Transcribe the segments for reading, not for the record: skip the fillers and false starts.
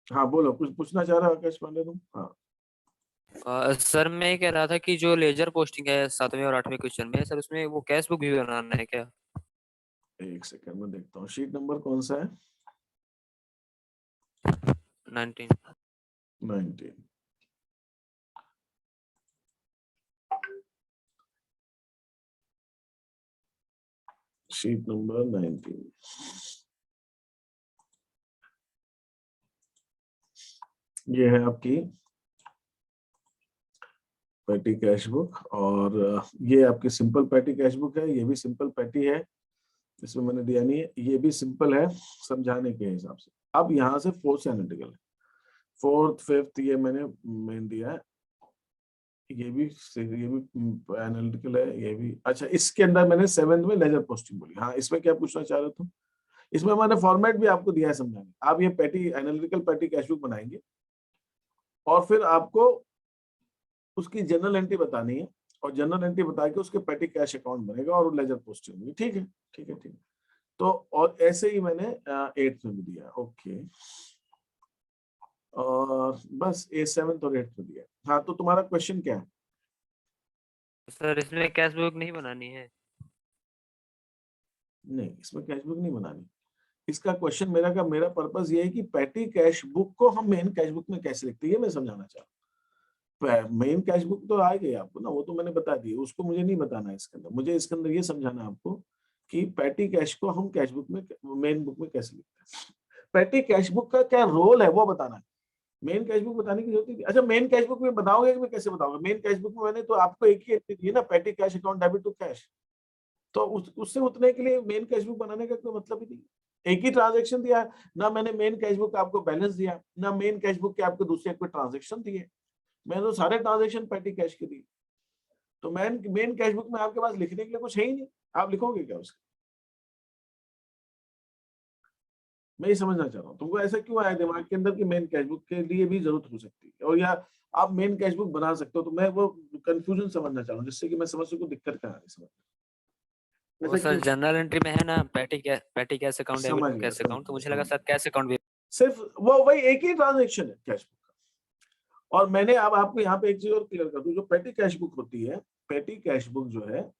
हाँ बोलो, कुछ पूछना चाह रहे हो आकाश पांडे तुम? हाँ सर मैं ये कह रहा था कि जो लेजर पोस्टिंग है 7वें और 8वें क्वेश्चन में, सर उसमें वो कैश बुक भी बनाना है क्या? एक सेकंड में देखता हूँ, शीट नंबर कौन सा है? 19। 19। Sheet number 19। ये है आपकी पैटी कैश बुक, और ये आपकी सिंपल पैटी कैश बुक है, ये भी सिंपल पैटी है, इसमें मैंने दिया नहीं है, ये भी सिंपल है समझाने के हिसाब से। अब यहाँ से फोर्थ से एनालिटिकल है, फोर्थ फिफ्थ ये मैंने मेन दिया है, ये भी एनालिटिकल है, ये भी। अच्छा, इसके अंदर मैंने सेवेंथ में लेजर पोस्टिंग बोली। हाँ, इसमें क्या पूछना चाह रहे थे? इसमें मैंने फॉर्मेट भी आपको दिया है समझाने। आप ये petty analytical petty cash book बनाएंगे और फिर आपको उसकी जनरल एंट्री बतानी है, और जनरल एंट्री बता के उसके पैटी कैश अकाउंट बनेगा और लेजर पोस्टिंग होगी। ठीक है, ठीक है, ठीक है। तो और ऐसे ही मैंने 8th में भी दिया। ओके, और बस 7th और 8th में दिया। हाँ, तो तुम्हारा क्वेश्चन क्या है? सर इसमें कैश बुक नहीं बनानी है? नहीं, इसमें कैश बुक नहीं बनानी। इसका क्वेश्चन मेरा पर्पस ये है कि पैटी कैश बुक को हम मेन कैश बुक में कैसे लिखते हैं, ये मैं समझाना चाह रहा हूँ। मेन कैश बुक तो आ गई आपको ना, वो तो मैंने बता दी, उसको मुझे नहीं बताना है इसके अंदर। मुझे इसके अंदर ये समझाना है आपको कि पैटी कैश को हम कैश बुक में, मेन बुक में कैसे लिखते हैं। पैटी कैश बुक का क्या रोल है वो बताना है। मेन कैश बुक बताने की जरूरत नहीं। अच्छा, मेन कैश बुक में बताओगे कि मैं कैसे बताऊंगा? मेन कैश बुक में मैंने तो आपको एक ही एंट्री दी है ना, petty cash account debit to cash. तो उससे उतने के लिए मेन कैश बुक बनाने का कोई मतलब ही नहीं। एक ही ट्रांजेक्शन दिया ना, मैंने मेन कैश बुक का आपको बैलेंस दिया ना, मेन कैश बुक के आपको दूसरे कोई ट्रांजेक्शन दिए। मैंने तो सारे ट्रांजेक्शन पैटी कैश के दिए। तो मेन मेन कैश बुक में आपके पास लिखने के लिए कुछ है ही नहीं, आप लिखोगे क्या उसका? मैं ये समझना चाह रहा हूँ तुमको ऐसा क्यों आया दिमाग के अंदर कि मेन कैश बुक के लिए भी जरूरत हो सकती है, और या आप मेन कैश बुक बना सकते हो। तो मैं वो कंफ्यूजन समझना चाह रहा हूँ, जिससे कि मैं समझ सकूं दिक्कत कहाँ है। समझ वो ऐसा सर क्यों? जनरल एंट्री में है ना, पैटी कैश अकाउंट, डेबिट समझ टू गया, कैश समझ अकाउंट, तो गया, मुझे लगा समझ सर गया। कैश अकाउंट भी। सिर्फ वो वही एक ही ट्रांजेक्शन है कैश बुक का। और मैंने अब आपको यहाँ पे एक चीज और क्लियर कर दूं, जो पेटी कैश बुक होती है, पेटी कैश बुक जो है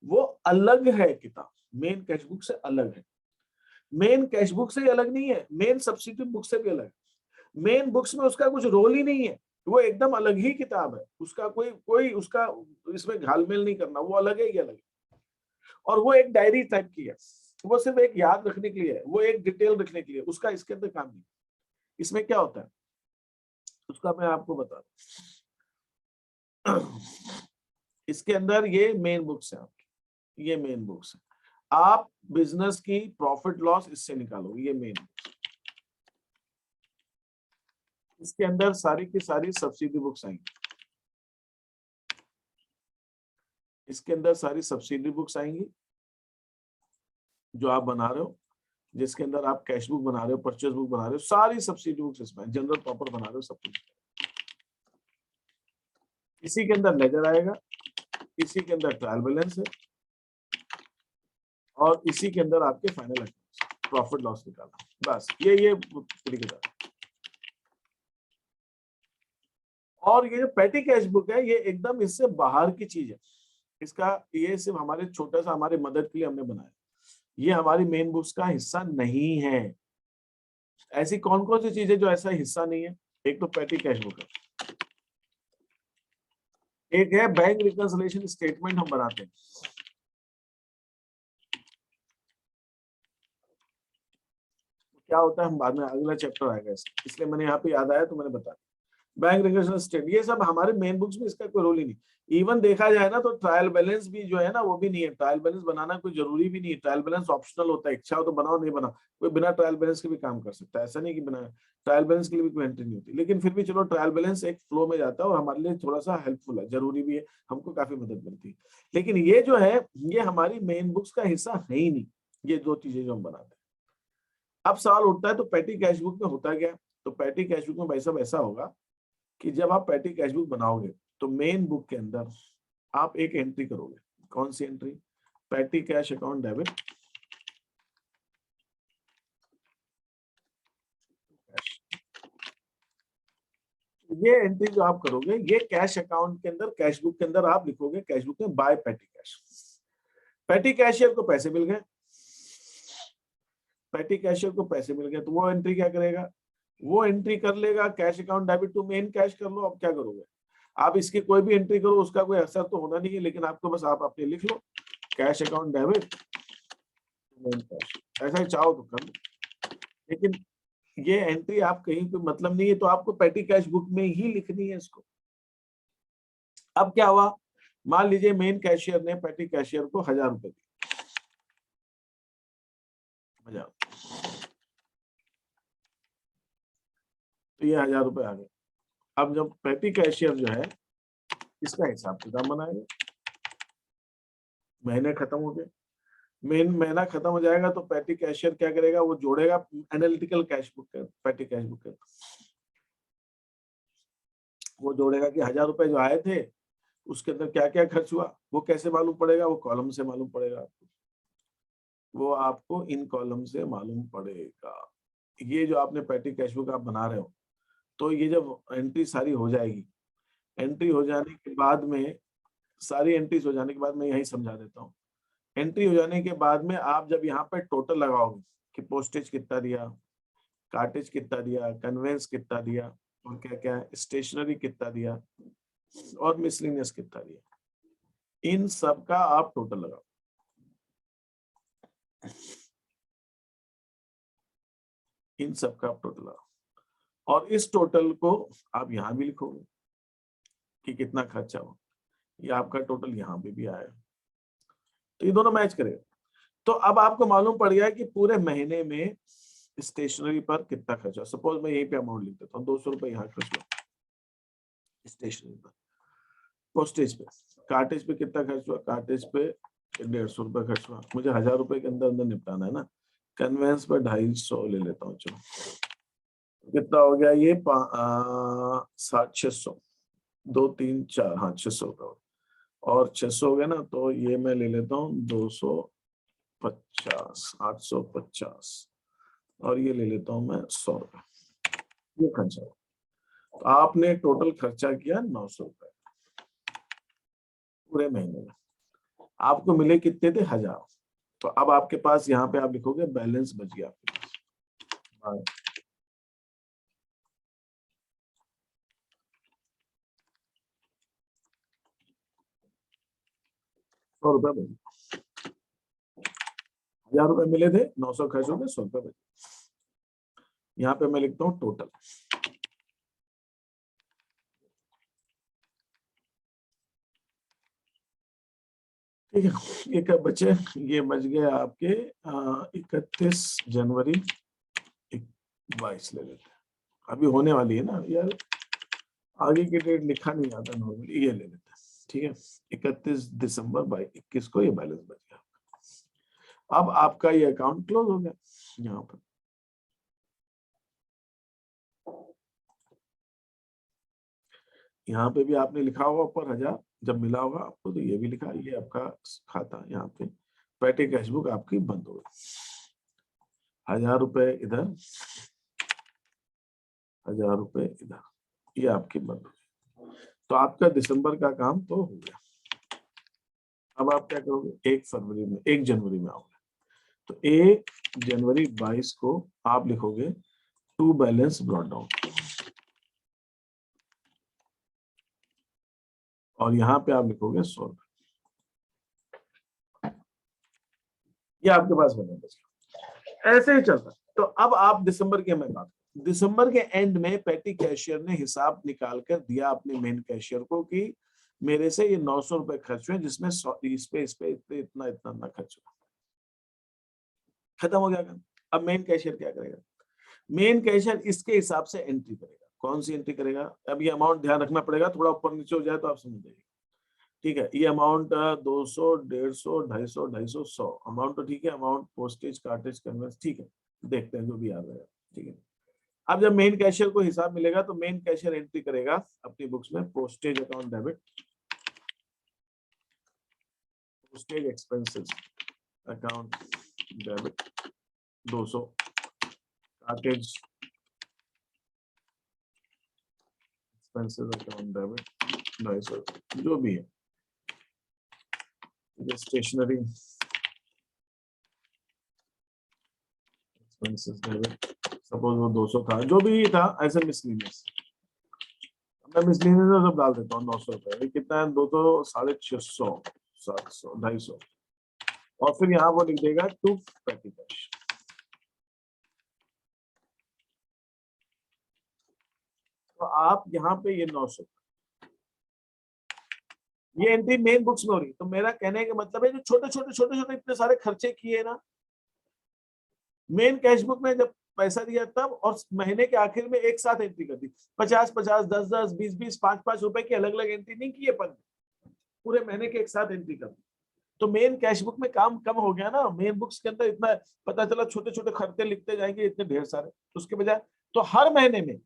वो अलग है किताब, मेन कैश बुक से अलग है। मेन कैश बुक से ही अलग नहीं है, मेन सब्सिट्यूट बुक से भी अलग है। मेन बुक्स में उसका कुछ रोल ही नहीं है, वो एकदम अलग ही किताब है, उसका कोई कोई उसका इसमें घालमेल नहीं करना, वो अलग है, ये अलग है। और वो एक डायरी टाइप की है, वो सिर्फ एक याद रखने के लिए है, वो एक डिटेल रखने के लिए, उसका इसके अंदर काम नहीं। इसमें क्या होता है उसका मैं आपको बता दूं। इसके अंदर ये मेन बुक्स है आपकी, ये मेन बुक्स है। आप बिजनेस की प्रॉफिट लॉस इससे निकालोगे, ये मेन। इसके अंदर सारी की सारी सब्सिडी बुक्स आएंगी, इसके अंदर सारी सब्सिडी बुक्स आएंगी जो आप बना रहे हो, जिसके अंदर आप कैश बुक बना रहे हो, परचेज बुक बना रहे हो, सारी सब्सिडी बुक्स इसमें, जनरल प्रॉपर बना रहे हो, सब कुछ। इसी के अंदर लेजर आएगा, इसी के अंदर ट्रायल बैलेंस है, और इसी के अंदर आपके फाइनल प्रॉफिट लॉस निकालना। बस ये तरीके। और ये जो पैटी कैश बुक है, ये एकदम इससे बाहर की चीज है। इसका ये सिर्फ हमारे छोटा सा हमारे मदद के लिए हमने बनाया, ये हमारी मेन बुक्स का हिस्सा नहीं है। ऐसी कौन कौन सी चीजें जो ऐसा हिस्सा नहीं है? एक तो पैटी कैश बुक है, एक है बैंक रिकंसिलिएशन स्टेटमेंट हम बनाते हैं। क्या होता है हम बाद में, अगला चैप्टर आएगा इसलिए मैंने यहाँ पे याद आया तो मैंने बताया। बैंक रिकंसिलिएशन स्टेटमेंट, ये सब हमारे मेन बुक्स में इसका कोई रोल ही नहीं। इवन देखा जाए ना तो ट्रायल बैलेंस भी जो है ना वो भी नहीं है। ट्रायल बैलेंस बनाना कोई जरूरी भी नहीं है, ट्रायल बैलेंस ऑप्शनल होता है, इच्छा हो तो बनाओ, नहीं बनाओ। कोई बिना ट्रायल बैलेंस के भी काम कर सकता है, ऐसा नहीं कि बिना ट्रायल बैलेंस के लिए भी कोई एंट्री नहीं होती। लेकिन फिर भी चलो, ट्रायल बैलेंस एक फ्लो में जाता है और हमारे लिए थोड़ा सा हेल्पफुल है, जरूरी भी है, हमको काफी मदद मिलती है। लेकिन ये जो है ये हमारी मेन बुक्स का हिस्सा है ही नहीं, ये दो चीजें जो हम बनाते हैं। अब सवाल उठता है तो पैटी कैश बुक में होता क्या? तो पैटी कैश बुक में भाई साहब ऐसा होगा कि जब आप पैटी कैश बुक बनाओगे तो मेन बुक के अंदर आप एक एंट्री करोगे। कौन सी entry? Petty cash account debit cash. ये एंट्री जो आप करोगे ये कैश अकाउंट के अंदर, कैश बुक के अंदर आप लिखोगे कैश बुक में बाय पेटी कैश। पेटी कैशियर को पैसे मिल गए, पेटी कैशियर को पैसे मिल गए, तो वो एंट्री क्या करेगा, वो एंट्री कर लेगा cash account debit to main cash कर लो। अब क्या करोगे आप, इसकी कोई भी एंट्री करो उसका कोई असर तो होना नहीं है, लेकिन आपको बस आप अपने लिख लो कैश अकाउंट डेबिट मेन कैश, ऐसा ही चाहो तो कर लो, लेकिन ये एंट्री आप कहीं पे मतलब नहीं है, तो आपको पेटी कैश बुक में ही लिखनी है इसको। अब क्या हुआ, मान लीजिए मेन कैशियर ने पेटी कैशियर को 1000 रुपए दिए, 1000, तो ये 1000 रुपए आ गए। अब जब पेटी कैशियर जो है इसका हिसाब किताब बनाएगा, महीने खत्म हो गए, महीना खत्म हो जाएगा तो पेटी कैशियर क्या करेगा, वो जोड़ेगा एनालिटिकल कैश बुक के, पेटी कैश बुक के, वो जोड़ेगा कि 1000 रुपए जो आए थे उसके अंदर क्या क्या खर्च हुआ। वो कैसे मालूम पड़ेगा, वो कॉलम से मालूम पड़ेगा आपको, वो आपको इन कॉलम से मालूम पड़ेगा। ये जो आपने पेटी कैश बुक आप बना रहे हो, तो ये जब एंट्री सारी हो जाएगी, एंट्री हो जाने के बाद में, सारी एंट्रीज हो जाने के बाद मैं यही समझा देता हूँ। एंट्री हो जाने के बाद में आप जब यहाँ पे टोटल लगाओगे कि पोस्टेज कितना दिया, कार्टेज कितना दिया, कन्वेंस कितना दिया, और क्या क्या स्टेशनरी कितना दिया, और मिसलिनियस कितना दिया, इन सब का आप टोटल लगाओ। इन सब का आप टोटल लगाओ, और इस टोटल को आप यहाँ भी लिखोगे कि कितना खर्चा हो, ये आपका टोटल यहाँ पे भी आया, तो ये दोनों मैच करेगा। तो अब आपको मालूम पड़ गया कि पूरे महीने में स्टेशनरी पर कितना खर्चा। सपोज मैं यहीं पे अमाउंट लिख देता हूँ, 200 रुपए यहाँ खर्च हुआ स्टेशनरी पर, पोस्टेज पे, कार्टेज पे कितना खर्च हुआ, कार्टेज पे 150 रुपए खर्च हुआ, मुझे 1000 रुपए के अंदर अंदर निपटाना है ना। कन्वेंस पर 250 ले लेता हूँ, चलो कितना हो गया ये 600, 2 3 4, हाँ 600 का, और 600 हो गया ना, तो ये मैं ले लेता हूँ 250, 850, और ये ले लेता हूँ मैं 100 रुपए, ये खर्चा। तो आपने टोटल खर्चा किया 900 रुपए पूरे महीने में, आपको मिले कितने थे, 1000। तो अब आपके पास यहाँ पे आप लिखोगे बैलेंस बच गया आपके पास, 100 रुपए बच गए, 1000 रुपए मिले थे, 900 खर्च हो गए, 100 रुपए बचे। यहाँ पे मैं लिखता हूँ टोटल, ठीक है। ये कब बचे, ये बच गए आपके 31 जनवरी 22 ले लेते हैं, अभी होने वाली है ना यार, आगे की डेट लिखा नहीं आता नॉर्मली, ये ले लेते हैं, ठीक है। 31 दिसंबर 21 को ये बैलेंस बच गया। अब आपका ये अकाउंट क्लोज हो गया। यहाँ पर यहाँ पे भी आपने लिखा होगा ऊपर 1000, जब मिला होगा आपको तो ये भी लिखा, ये आपका खाता यहाँ पे पेटी कैश बुक आपकी बंद हो गई। 1000 रुपए इधर, 1000 रुपए इधर, ये आपकी बंद हो गई। तो आपका दिसंबर का काम तो हो गया। अब आप क्या करोगे, 1 जनवरी में आओगे, तो 1 जनवरी 22 को आप लिखोगे टू बैलेंस ब्रॉट डाउन, और यहाँ पे आप लिखोगे 100 रुपए, ये आपके पास बचा। ऐसे ही चलता। तो अब आप दिसंबर के में बात, दिसंबर के एंड में पेटी कैशियर ने हिसाब निकाल कर दिया अपने मेन कैशियर को कि मेरे से ये 900 रुपए खर्च हुए, जिसमें इस पे इतना इतना ना खर्च हुआ, खत्म हो गया काम। अब मेन कैशियर क्या करेगा, मेन कैशियर इसके हिसाब से एंट्री करेगा। कौन सी एंट्री करेगा, अब ये अमाउंट ध्यान रखना पड़ेगा, थोड़ा ऊपर नीचे हो जाए तो आप समझ जाइए, ठीक है। ये अमाउंट 200, 150, 250, 250, 100 अमाउंट तो ठीक है, अमाउंट पोस्टेज कार्टेज कन्वेंस ठीक है, देखते हैं जो भी आ रहा है, ठीक है। अब जब मेन कैशियर को हिसाब मिलेगा तो मेन कैशियर एंट्री करेगा अपनी बुक्स में postage account debit, postage expenses account debit 200, cartage expenses account debit 250 जो भी है, स्टेशनरी एक्सपेंसेस डेबिट, सपोज वो 200 था, जो भी था ऐसे मिसलिनियस, मैं मिसलिनियस सब डाल देता हूँ 900 रुपए, ये कितना है 200, 650, 700, 250, और फिर यहाँ वो लिख देगा टू पेटी कैश। तो आप यहाँ पे ये 900, ये एंट्री मेन बुक्स में हो रही, तो मेरा कहने का मतलब है जो छोटे छोटे इतने सारे खर्चे किए ना, मेन कैश बुक में जब पैसा दिया तब, और महीने के आखिर में एक साथ एंट्री कर दी, 50-50, 10-10, 20-20, 5-5 रुपए की अलग अलग एंट्री नहीं किए, पर पूरे महीने के एक साथ एंट्री कर दी। तो मेन कैश बुक में काम कम हो गया ना, मेन बुक्स के अंदर इतना पता चला छोटे छोटे खर्चे लिखते जाएंगे इतने ढेर सारे, उसके बजाय तो हर महीने में,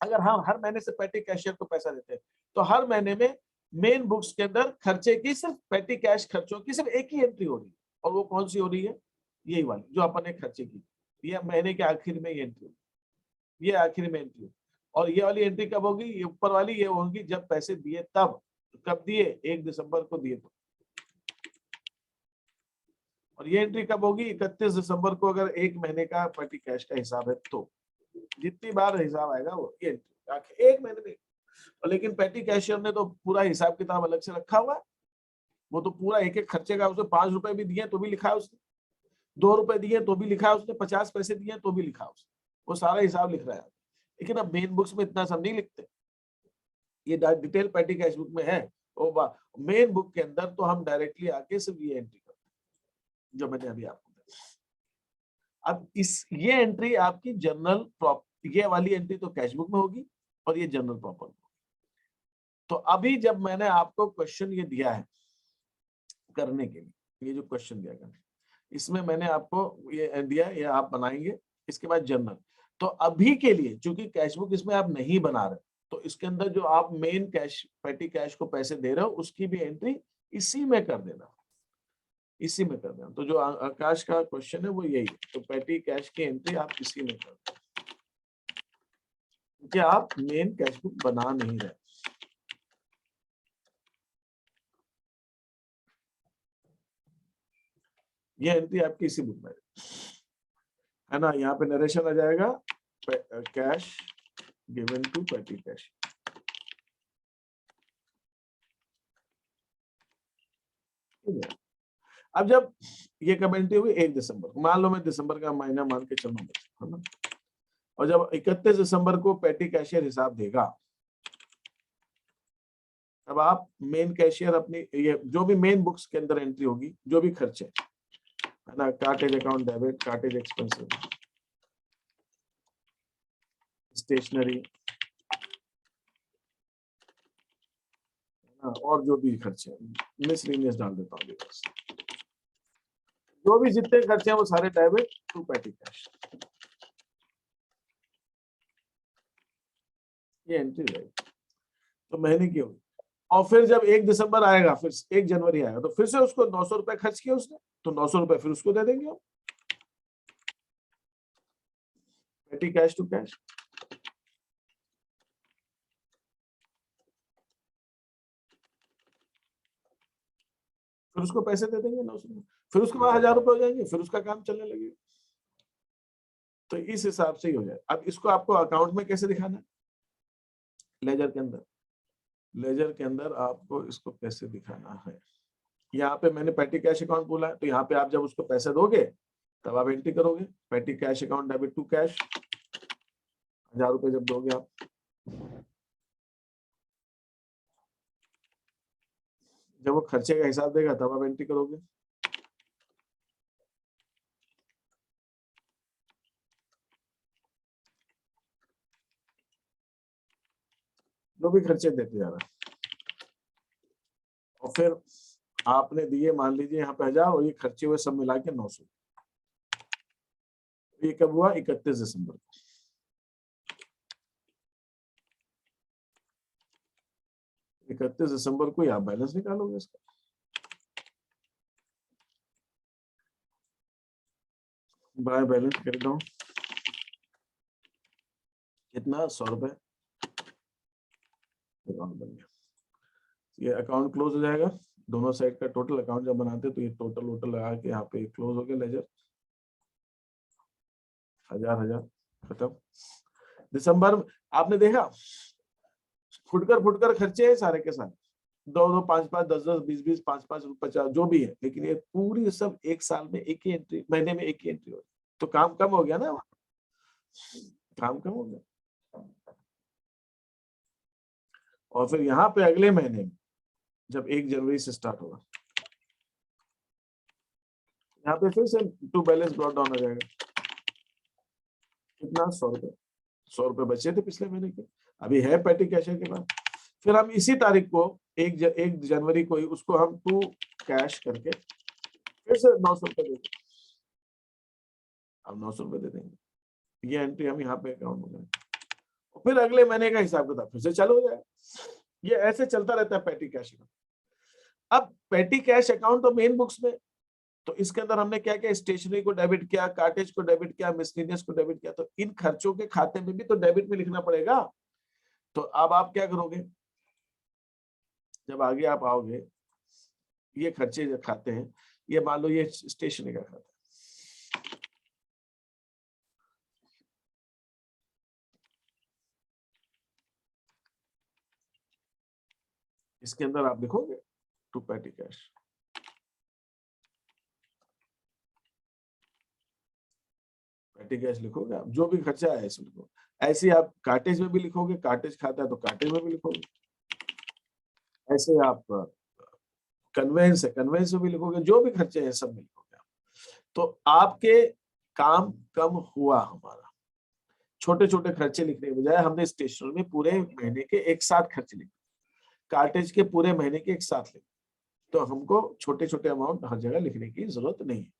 अगर हम हर महीने से पेटी कैशियर को पैसा देते हैं, तो हर महीने में मेन बुक्स के अंदर खर्चे की, सिर्फ पेटी कैश खर्चों की सिर्फ एक ही एंट्री हो रही है, और वो कौन सी हो रही है, यही वाली जो अपन ने खर्चे की, ये महीने के आखिर में ये एंट्री, ये आखिर में एंट्री, और ये वाली एंट्री कब होगी, ये ऊपर वाली ये होगी जब पैसे दिए तब, कब दिए, 1 दिसंबर को दिए तो, और ये एंट्री कब होगी, 31 दिसंबर को, अगर एक महीने का पेटी कैश का हिसाब है तो, जितनी बार हिसाब आएगा वो ये एंट्री एक महीने में। लेकिन पेटी कैशियर ने तो पूरा हिसाब किताब अलग से रखा हुआ है, वो तो पूरा एक एक खर्चे का, उसने 5 रुपए भी दिए तो भी लिखा है उसने, 2 रुपए दिए तो भी लिखा है उसने, 50 पैसे दिए तो भी लिखा है उसने, वो सारा हिसाब लिख रहा है। लेकिन अब मेन बुक्स में इतना सब नहीं लिखते, ये डिटेल पेटी कैश बुक में है, मेन बुक के अंदर तो हम डायरेक्टली आके सिर्फ ये एंट्री करते हैं जो मैंने अभी आपको बताया। अब ये एंट्री आपकी जनरल ये वाली एंट्री तो कैश बुक में होगी, और ये जनरल प्रॉपर्टी। तो अभी जब मैंने आपको क्वेश्चन ये दिया है करने के लिए, ये जो क्वेश्चन दिया गया, इसमें मैंने आपको ये दिया, ये आप बनाएंगे, इसके बाद जनरल। तो अभी के लिए चूंकि कैश बुक इसमें आप नहीं बना रहे, तो इसके अंदर जो आप मेन कैश पेटी कैश को पैसे दे रहे हो उसकी भी एंट्री इसी में कर देना, इसी में कर देना। तो जो आकाश का क्वेश्चन है वो यही है, तो पेटी कैश की एंट्री आप इसी में कर दें, क्योंकि आप मेन कैश बुक बना नहीं रहे। ये एंट्री आपकी इसी बुक में है ना, यहाँ पे नरेशन आ जाएगा, cash given to petty cash. अब जब ये कब एंट्री हुई, 1 दिसंबर, मान लो मैं दिसंबर का महीना मान के चलूँ, है ना, और जब 31 दिसंबर को पेटी कैशियर हिसाब देगा, तब आप मेन कैशियर अपनी ये जो भी मेन बुक्स के अंदर एंट्री होगी, जो भी खर्चे है ना, cartage account debit, cartage expenses, stationery, और जो भी खर्चे, मिसलिनियस डाल देता हूँ बस, जो भी जितने खर्चे हैं वो सारे डेबिट टू पेटी कैश, ये एंट्री रहेगी। तो महीने की होगी, और फिर जब 1 दिसंबर आएगा, फिर 1 जनवरी आएगा, तो फिर से उसको 900 रुपए खर्च किया उसने, तो 900 रुपए फिर उसको दे देंगे हम, पेटी कैश टू कैश। फिर उसको पैसे दे देंगे 900 रुपए, फिर उसके बाद 1000 रुपए हो जाएंगे, फिर उसका काम चलने लगेगा। तो इस हिसाब से ही हो जाए। अब इसको आपको अकाउंट में कैसे दिखाना है, लेजर के अंदर, लेजर के अंदर आपको इसको कैसे दिखाना है, यहाँ पे मैंने पेटी कैश अकाउंट बोला है, तो यहाँ पे आप जब उसको पैसे दोगे तब आप एंट्री करोगे, petty cash account debit to cash, 1000 रुपए जब दोगे आप, जब वो खर्चे का हिसाब देगा तब आप एंट्री करोगे। जो भी खर्चे देते जा रहा, और फिर आपने दिए मान लीजिए यहाँ पे 1000, और ये खर्चे हुए सब मिला के 900। ये कब हुआ, 31 दिसंबर को। 31 दिसंबर को ही आप बैलेंस निकालोगे इसका, बाय बैलेंस कर दो, कितना, 100 रुपए, अकाउंट बन गया, ये अकाउंट क्लोज हो जाएगा। दोनों साइड का टोटल अकाउंट जब बनाते हैं तो ये टोटल वोटल लगा के यहाँ पे क्लोज हो गया लेजर। 1000 खत्म। दिसंबर आपने देखा फुटकर खर्चे हैं सारे के सारे, 2-2, 5-5, 10-10, 20-20, 5-5, 50 जो भी है, लेकिन ये पूरी सब एक साल में एक ही एंट्री, महीने में एक ही एंट्री हो, तो काम कम हो गया ना, काम कम हो गया। और फिर यहाँ पे अगले महीने में जब 1 जनवरी से स्टार्ट होगा, यहाँ पे फिर से टू बैलेंस ब्रॉट डाउन हो जाएगा। कितना? 100 रुपए बचे थे पिछले महीने के, अभी है पेटी कैशियर के पास। फिर हम इसी तारीख को 1 जनवरी को ही उसको हम टू कैश करके फिर से 900 रुपए देंगे। अब 900 रुपए दे देंगे, ये एंट्री हम यहाँ पे अकाउंट में करेंगे, फिर अगले महीने का हिसाब किताब फिर से चालू हो जाएगा। ये ऐसे चलता रहता है पेटी कैश अकाउंट। अब पेटी कैश अकाउंट तो मेन बुक्स में, तो इसके अंदर हमने क्या किया, स्टेशनरी को डेबिट किया, कार्टेज को डेबिट किया, मिसलेनियस को डेबिट किया, तो इन खर्चों के खाते में भी तो डेबिट में लिखना पड़ेगा। तो अब आप क्या करोगे, जब आगे आप आओगे, ये खर्चे जो खाते हैं, ये मान लो ये स्टेशनरी का खाता है, इसके अंदर आप लिखोगे टू पेटी कैश, पेटी कैश लिखोगे आप, जो भी खर्चा है इसमें लिखो। ऐसे ही आप कार्टेज में भी लिखोगे, कार्टेज खाता है तो कार्टेज में भी लिखोगे। ऐसे आप कन्वेंस है, कन्वेंस में भी लिखोगे, जो भी खर्चे हैं सब में लिखोगे आप। तो आपके काम कम हुआ हमारा, छोटे छोटे खर्चे लिखने के बजाय हमने स्टेशनरी में पूरे महीने के एक साथ खर्चे लिखे, कार्टेज के पूरे महीने के एक साथ लिखे, तो हमको छोटे छोटे अमाउंट हर जगह लिखने की जरूरत नहीं है।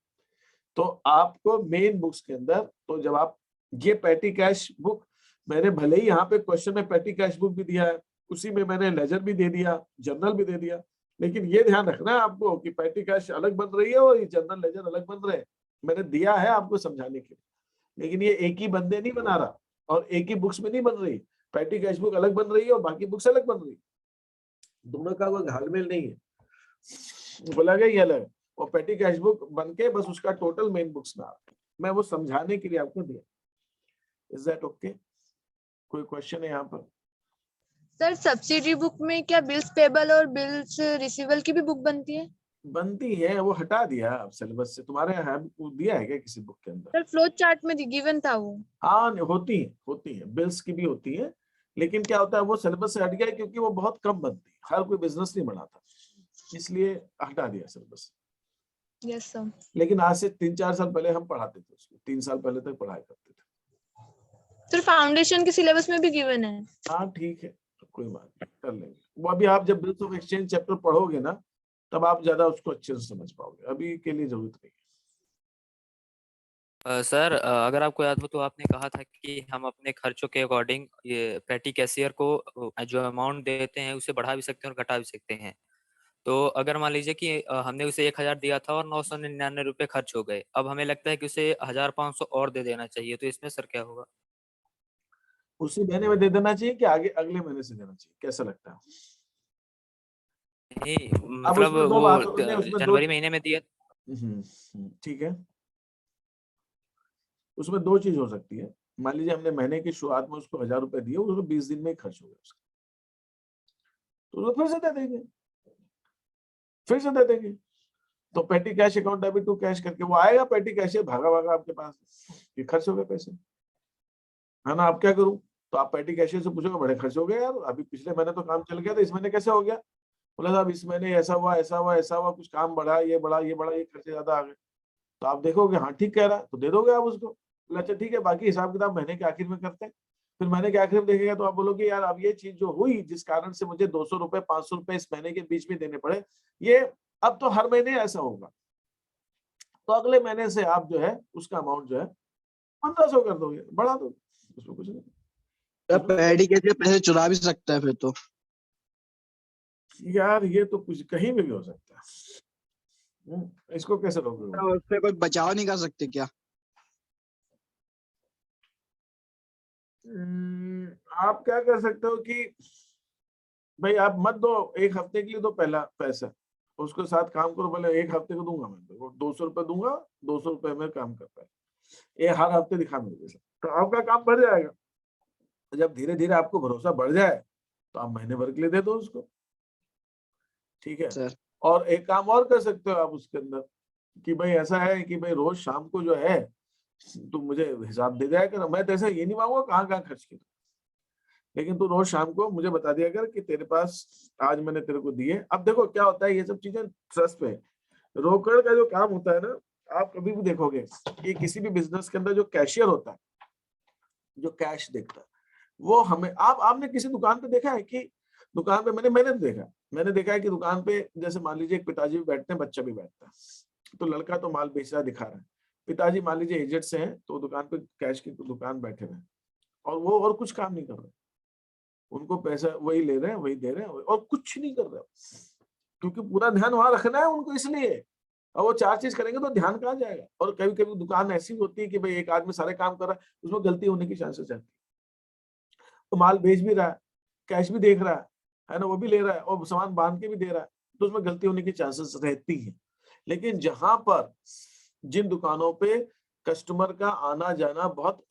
तो आपको मेन बुक्स के अंदर, तो जब आप ये पेटी कैश बुक, मैंने भले ही यहाँ पे क्वेश्चन में पेटी कैश बुक भी दिया है, उसी में मैंने लेजर भी दे दिया, जर्नल भी दे दिया, लेकिन ये ध्यान रखना है आपको कि पेटी कैश अलग बन रही है और ये जर्नल लेजर अलग बन रहे हैं। मैंने दिया है आपको समझाने के लिए, लेकिन ये एक ही बंदे नहीं बना रहा और एक ही बुक्स में नहीं बन रही। पेटी कैश बुक अलग बन रही है और बाकी बुक्स अलग बन रही है, दोनों का कोई घालमेल नहीं है, बोला गया ये अलग, और पेटी कैश बुक बन के बस उसका टोटल मेन बुक्स में आ रहा है। मैं वो समझाने के लिए आपको दिया। Is that okay? कोई क्वेश्चन है यहाँ पर? सर सब्सिडी बुक में क्या बिल्स पेबल और बिल्स रिसीवेबल की भी बुक बनती है? बनती है, वो हटा दिया आप सिलेबस से, तुम्हारे यहाँ वो दिया है क्या किसी बुक के अंदर? सर फ्लो चार्ट में गिवन था वो। हाँ होती है, बिल्स की भी होती है, लेकिन क्या होता है वो सिलेबस से हट गया क्योंकि वो बहुत कम बनती है, हर कोई बिजनेस नहीं बनाता, इसलिए हटा दिया सिलेबस। Yes sir. लेकिन आज से 3-4 साल पहले हम पढ़ाते थे उसको, 3 साल पहले तक पढ़ाया करते थे। सर फाउंडेशन के सिलेबस में भी गिवन है। हाँ ठीक है, कोई बात नहीं, कर लेंगे वो। अभी आप जब बिल्स ऑफ एक्सचेंज चैप्टर पढ़ोगे ना, तब आप ज्यादा उसको अच्छे से समझ पाओगे, अभी के लिए जरूरत नहीं है। सर अगर आपको याद हो तो आपने कहा था कि हम अपने खर्चों के अकॉर्डिंग ये पेटी कैशियर को जो अमाउंट देते हैं उसे बढ़ा भी सकते हैं और घटा भी सकते हैं। तो अगर मान लीजिए कि हमने उसे 1000 दिया था और 999 रुपए खर्च हो गए, अब हमें लगता है कि उसे 1500 और दे देना चाहिए, तो इसमें सर क्या होगा? उसी महीने में दे देना चाहिए कि आगे अगले महीने से देना चाहिए, कैसा लगता है? नहीं अब मतलब उसमें दो वो बात होती है, उसमें दो, जनवरी महीने में दिया। ठीक है, उसमें 2 चीज हो सकती है। मान लीजिए हमने महीने की शुरुआत में उसको 1000 रुपए दिए, उसको 20 दिन में ही खर्च हो गया उसका, तो उसको फिर से दे देंगे, फिर से दे देंगे। तो petty cash account debit to cash करके वो आएगा, पेटी कैश भागा भागा आपके पास, ये खर्च हो गए पैसे, है ना? आप क्या करूं? तो आप पेटी कैशियर से पूछोगे बड़े खर्च हो गए यार, अभी पिछले महीने तो काम चल गया था, इस महीने कैसे हो गया? बोला साहब इस महीने ऐसा हुआ ऐसा हुआ ऐसा हुआ, कुछ काम बढ़ा, ये बढ़ा ये बढ़ा, ये खर्चे ज्यादा आ गए। तो आप देखोगे हाँ ठीक कह रहा है, तो दे दोगे आप उसको। बोला अच्छा ठीक है, बाकी हिसाब किताब महीने के आखिर में करते हैं। फिर महीने के आखिर में देखेगा तो आप बोलोगे यार अब ये चीज जो हुई जिस कारण से मुझे 200 रुपए 500 रुपए इस महीने के बीच में देने पड़े, ये अब तो हर महीने ऐसा होगा, तो अगले महीने से आप जो है उसका अमाउंट जो है 1500 कर दोगे, बढ़ा दो, उसमें कुछ नहीं। पेटी के पैसे चुरा भी सकता है फिर तो। यार ये तो कुछ कहीं भी हो सकता है, इसको कैसे रोकोगे? तो उससे कोई बचाव नहीं कर सकते क्या? आप क्या कर सकते हो कि भाई आप मत दो, 1 हफ्ते के लिए दो पहला पैसा, उसके साथ काम करो, बोले 1 हफ्ते को दूंगा मैं, तो 200 रुपए दूंगा, 200 रुपए में काम करता है, ये हर हफ्ते दिखा मेरे जैसा, तो आपका काम बढ़ जाएगा। जब धीरे धीरे आपको भरोसा बढ़ जाए तो आप महीने भर के लिए दे दो उसको, ठीक है। सर। और एक काम और कर सकते हो आप उसके अंदर, कि भाई ऐसा है कि भाई रोज शाम को जो है तू मुझे हिसाब दे दिया कर, मैं तेरे से ये नहीं मांगूंगा कहाँ कहाँ खर्च किया, लेकिन तू रोज शाम को मुझे बता दिया कर कि तेरे पास आज मैंने तेरे को दिए। अब देखो क्या होता है, ये सब चीजें ट्रस्ट पे है। रोकड़ का जो काम होता है ना, आप कभी भी देखोगे कि किसी भी बिजनेस के अंदर जो कैशियर होता है, जो कैश देखता है, वो हमें आपने किसी दुकान पे देखा है कि दुकान पे मैंने देखा है कि दुकान पे जैसे मान लीजिए एक पिताजी भी बैठते हैं, बच्चा भी बैठता है, तो लड़का तो माल बेच रहा दिखा रहा है, पिताजी मान लीजिए एजेड से हैं तो दुकान पे कैश की दुकान बैठे हुए हैं, और वो और कुछ काम नहीं कर रहे, उनको पैसा वही ले रहे हैं, वही दे रहे हैं, और कुछ नहीं कर रहे, क्योंकि पूरा ध्यान वहां रखना है उनको, इसलिए। और वो 4 चीज करेंगे तो ध्यान कहाँ जाएगा। और कभी कभी दुकान ऐसी होती है कि भाई एक आदमी सारे काम कर रहा है, उसमें गलती होने की चांसेस रहती है, तो माल बेच भी रहा है, कैश भी देख रहा है ना, वो भी ले रहा है और सामान बांध के भी दे रहा है, तो उसमें गलती होने की चांसेस रहती है। लेकिन जहां पर जिन दुकानों पे कस्टमर का आना जाना बहुत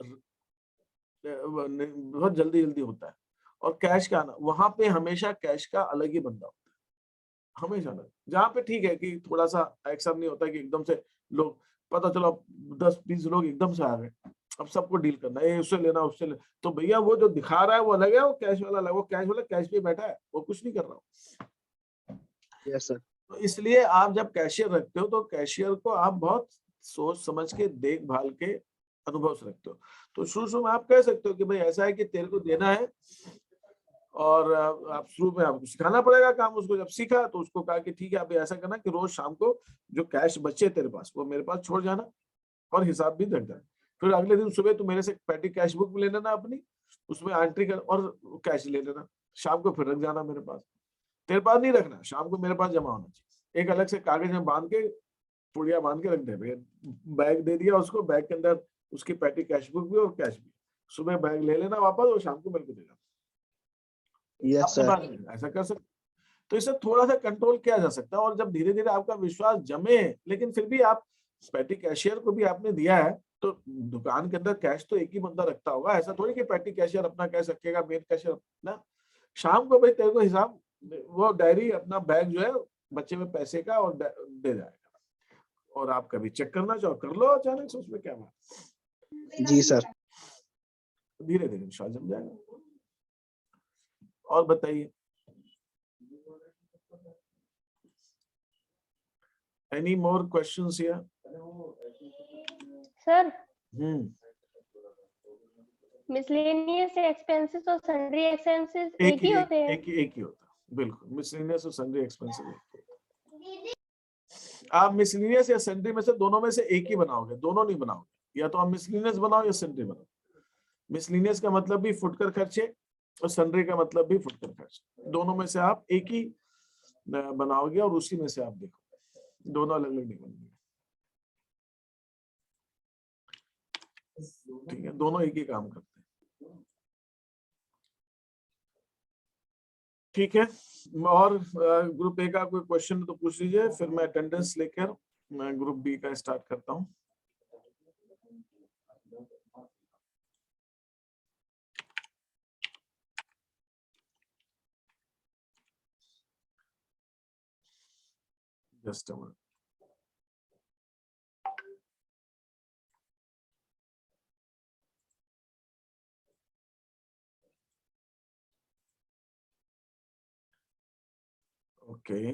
जल्दी जल्दी होता है, और कैश का आना, वहां पे हमेशा कैश का अलग ही बंदा होता है, हमेशा अलग। जहाँ पे ठीक है कि थोड़ा सा एक्शन नहीं होता कि एकदम से लोग, पता चलो 10-20 लोग एकदम से आ गए, अब सबको डील करना है, उससे लेना उससे लेना, तो भैया वो जो दिखा रहा है वो अलग है, वो कैश वाला अलग, वो कैश वाला कैश पे बैठा है, वो कुछ नहीं कर रहा हो। Yes sir. तो इसलिए आप जब कैशियर रखते हो तो कैशियर को आप बहुत सोच समझ के देखभाल के अनुभव से रखते हो। तो शुरू में आप कह सकते हो कि भाई ऐसा है कि तेरे को देना है, और आप शुरू में आपको सिखाना पड़ेगा काम, उसको जब सीखा तो उसको कहा कि ठीक है अभी ऐसा करना कि रोज शाम को जो कैश बचे तेरे पास वो मेरे पास छोड़ जाना, और हिसाब भी रख देना। फिर अगले दिन सुबह तू मेरे से पैटी कैश बुक ले लेना अपनी, उसमें एंट्री कर और कैश ले लेना, शाम को फिर रख जाना मेरे पास। तेरे पास नहीं रखना, शाम को मेरे पास जमा होना चाहिए, एक अलग से कागज में बांध के, पुड़िया बांध के रख दे। बैग दे दिया उसको, बैग के अंदर उसकी पैटी कैश बुक भी और कैश भी, सुबह बैग ले लेना वापस और शाम को मेरे को देना। यस अपने सर। पास ऐसा कर सकते, तो इससे थोड़ा सा कंट्रोल किया जा सकता है। और जब धीरे धीरे आपका विश्वास जमे, लेकिन फिर भी आप पैटी कैशियर को भी आपने दिया है, तो दुकान के अंदर कैश तो एक ही बंदा रखता होगा, ऐसा थोड़ी कि पैटी कैशियर अपना कैश रखेगा, मेन कैशियर अपना। शाम को भाई तेरे को हिसाब, वो डायरी अपना बैग जो है बच्चे में पैसे का और दे जाएगा, और आप कभी चेक करना चाहो कर लो अचानक से, उसमें क्या बात। जी सर। धीरे धीरे विश्वास जम जाएगा। और बताइए, any more questions here? Sir miscellaneous expenses और सन्ड्री एक्सपेंसेस एक ही होते हैं? एक ही होता है, बिल्कुल। मिसलेनियस और सन्ड्री एक्सपेंसेस एक ही होता है। आप मिसलेनियस या सन्ड्री में से दोनों में से एक ही बनाओगे, दोनों नहीं बनाओगे, या तो आप मिसलेनियस बनाओ या सन्ड्री बनाओ। मिसलेनियस का मतलब भी फुटकर खर्चे और सन्ड्री का मतलब भी फुटकर खर्चे, दोनों में से आप एक ही बनाओगे और उसी में से आप देखोगे, दोनों अलग अलग नहीं बनेंगे। ठीक है, दोनों एक ही काम करते हैं। ठीक है, और ग्रुप ए का कोई क्वेश्चन तो पूछ लीजिए, फिर मैं अटेंडेंस लेकर मैं ग्रुप बी का स्टार्ट करता हूँ। Just a minute. ओके